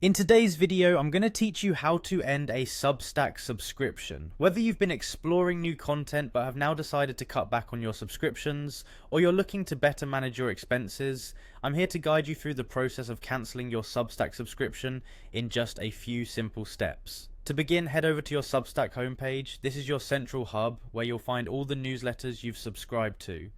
In today's video, I'm going to teach you how to end a Substack subscription. Whether you've been exploring new content but have now decided to cut back on your subscriptions, or you're looking to better manage your expenses, I'm here to guide you through the process of cancelling your Substack subscription in just a few simple steps. To begin, head over to your Substack homepage. This is your central hub where you'll find all the newsletters you've subscribed to.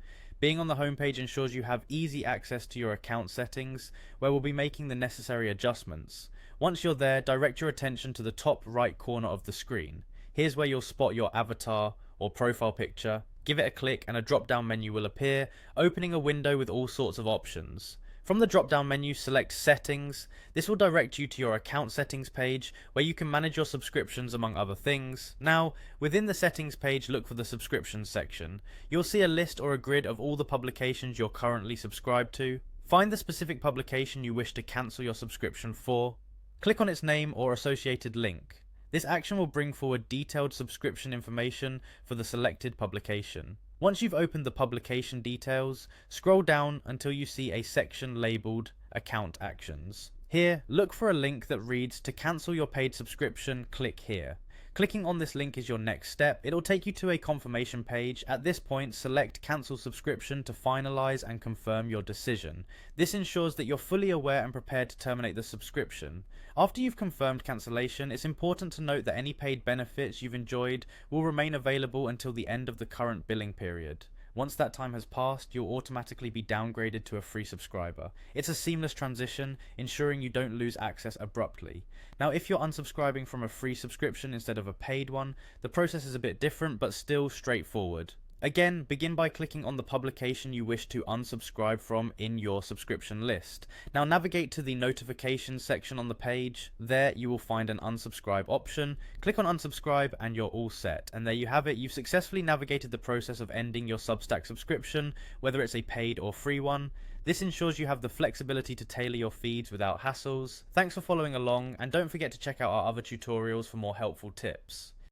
Being on the homepage ensures you have easy access to your account settings, where we'll be making the necessary adjustments. Once you're there, direct your attention to the top right corner of the screen. Here's where you'll spot your avatar or profile picture. Give it a click and a drop-down menu will appear, opening a window with all sorts of options. From the drop-down menu, select Settings. This will direct you to your account settings page, where you can manage your subscriptions among other things. Now, within the settings page, look for the subscriptions section. You'll see a list or a grid of all the publications you're currently subscribed to. Find the specific publication you wish to cancel your subscription for. Click on its name or associated link. This action will bring forward detailed subscription information for the selected publication. Once you've opened the publication details, scroll down until you see a section labelled Account Actions. Here, look for a link that reads, "To cancel your paid subscription, click here." Clicking on this link is your next step. It'll take you to a confirmation page. At this point, select Cancel Subscription to finalize and confirm your decision. This ensures that you're fully aware and prepared to terminate the subscription. After you've confirmed cancellation, it's important to note that any paid benefits you've enjoyed will remain available until the end of the current billing period. Once that time has passed, you'll automatically be downgraded to a free subscriber. It's a seamless transition, ensuring you don't lose access abruptly. Now, if you're unsubscribing from a free subscription instead of a paid one, the process is a bit different but still straightforward. Again, begin by clicking on the publication you wish to unsubscribe from in your subscription list. Now navigate to the notifications section on the page. There you will find an unsubscribe option. Click on unsubscribe and you're all set. And there you have it. You've successfully navigated the process of ending your Substack subscription, whether it's a paid or free one. This ensures you have the flexibility to tailor your feeds without hassles. Thanks for following along, and don't forget to check out our other tutorials for more helpful tips.